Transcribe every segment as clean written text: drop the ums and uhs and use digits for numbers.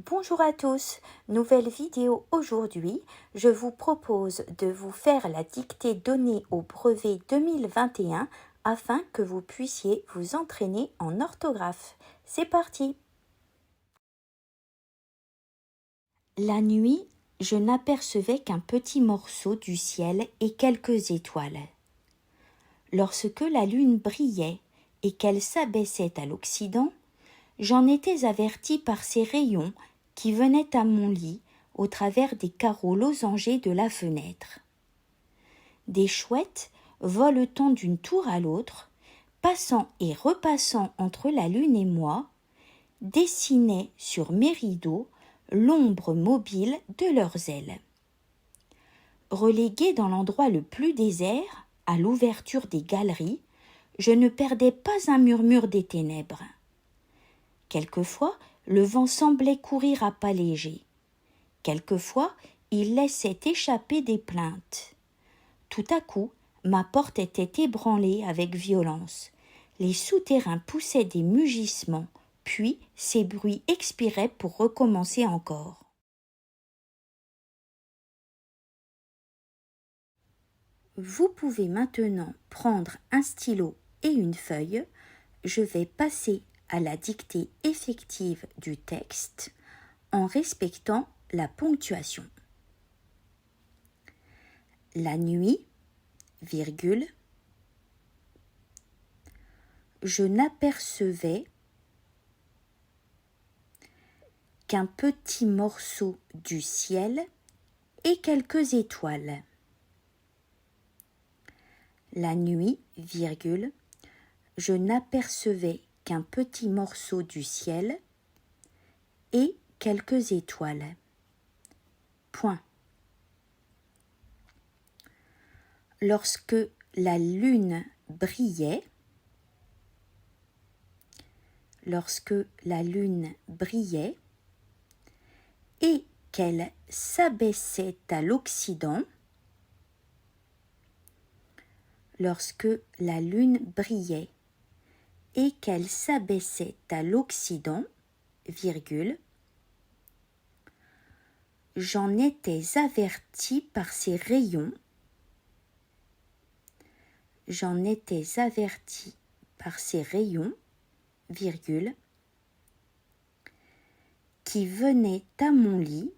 Bonjour à tous, nouvelle vidéo aujourd'hui. Je vous propose de vous faire la dictée donnée au brevet 2021 afin que vous puissiez vous entraîner en orthographe. C'est parti! La nuit, je n'apercevais qu'un petit morceau du ciel et quelques étoiles. Lorsque la lune brillait et qu'elle s'abaissait à l'Occident, j'en étais averti par ses rayons qui venaient à mon lit au travers des carreaux losangés de la fenêtre. Des chouettes, voletant d'une tour à l'autre, passant et repassant entre la lune et moi, dessinaient sur mes rideaux l'ombre mobile de leurs ailes. Relégué dans l'endroit le plus désert, à l'ouverture des galeries, je ne perdais pas un murmure des ténèbres. Quelquefois, le vent semblait courir à pas légers. Quelquefois, il laissait échapper des plaintes. Tout à coup, ma porte était ébranlée avec violence. Les souterrains poussaient des mugissements, puis ces bruits expiraient pour recommencer encore. Vous pouvez maintenant prendre un stylo et une feuille. Je vais passer à la dictée effective du texte en respectant la ponctuation. La nuit, virgule, je n'apercevais qu'un petit morceau du ciel et quelques étoiles. La nuit, virgule, je n'apercevais qu'un petit morceau du ciel et quelques étoiles. Point. Lorsque la lune brillait, et qu'elle s'abaissait à l'Occident, lorsque la lune brillait et qu'elle s'abaissait à l'Occident, virgule, j'en étais averti par ses rayons, virgule, qui venaient à mon lit,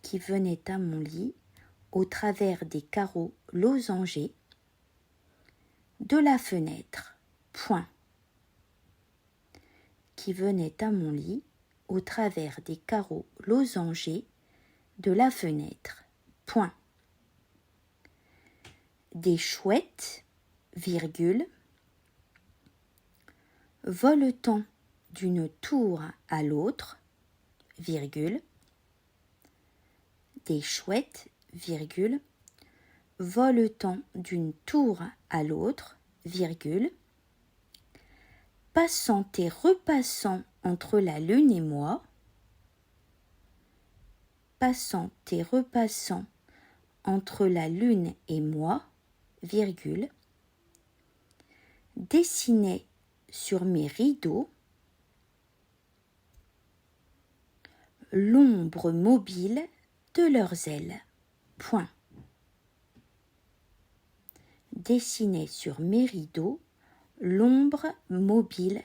qui venaient à mon lit, au travers des carreaux losangés, de la fenêtre. Point. Qui venaient à mon lit, au travers des carreaux losangés de la fenêtre. Point. Des chouettes, virgule, voletant d'une tour à l'autre, virgule, des chouettes, virgule, voletant d'une tour à l'autre, virgule, passant et repassant entre la lune et moi, virgule, dessinaient sur mes rideaux l'ombre mobile de leurs ailes. Point. Dessinaient sur mes rideaux l'ombre mobile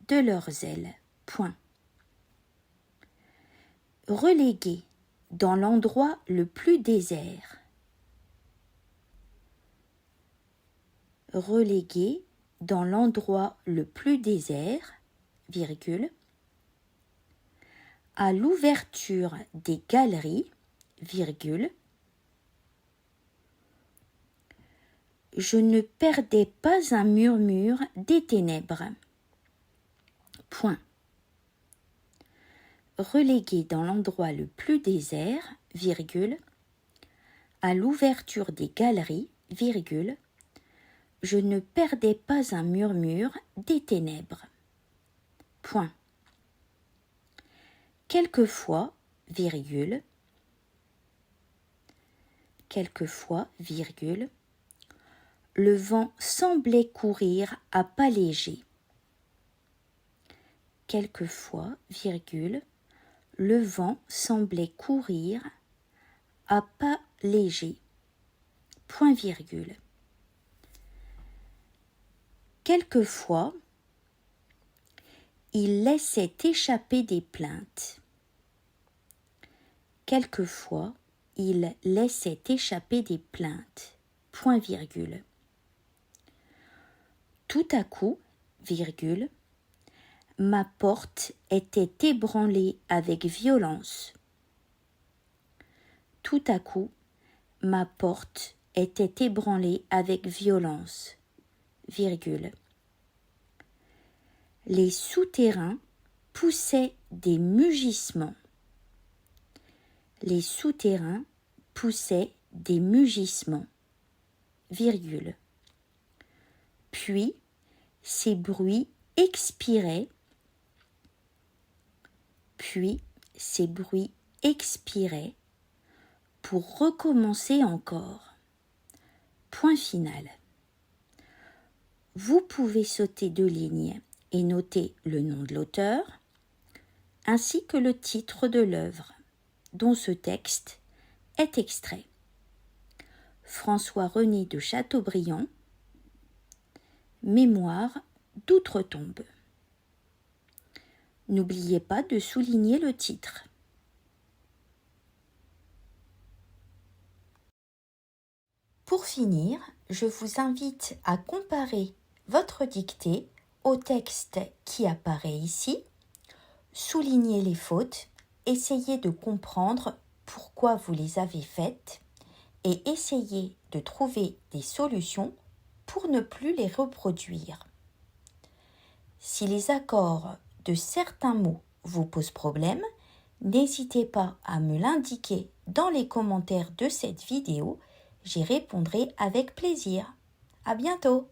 de leurs ailes. Point. Relégué dans l'endroit le plus désert. Virgule, à l'ouverture des galeries, virgule, je ne perdais pas un murmure des ténèbres. Point. Relégué dans l'endroit le plus désert, virgule, à l'ouverture des galeries, virgule, je ne perdais pas un murmure des ténèbres. Point. Quelquefois, virgule, quelquefois, virgule, le vent semblait courir à pas légers. Quelquefois, virgule, le vent semblait courir à pas légers. Point virgule. Quelquefois, il laissait échapper des plaintes. Quelquefois, il laissait échapper des plaintes. Point virgule. Tout à coup, virgule, ma porte était ébranlée avec violence. Tout à coup, ma porte était ébranlée avec violence, virgule. Les souterrains poussaient des mugissements. Les souterrains poussaient des mugissements, virgule. Puis, ces bruits expiraient. Puis, ces bruits expiraient pour recommencer encore. Point final. Vous pouvez sauter 2 lignes et noter le nom de l'auteur, ainsi que le titre de l'œuvre, dont ce texte est extrait. François-René de Chateaubriand, Mémoires d'outre-tombe. N'oubliez pas de souligner le titre. Pour finir, je vous invite à comparer votre dictée au texte qui apparaît ici, souligner les fautes, essayez de comprendre pourquoi vous les avez faites et essayez de trouver des solutions pour ne plus les reproduire. Si les accords de certains mots vous posent problème, n'hésitez pas à me l'indiquer dans les commentaires de cette vidéo, j'y répondrai avec plaisir. À bientôt!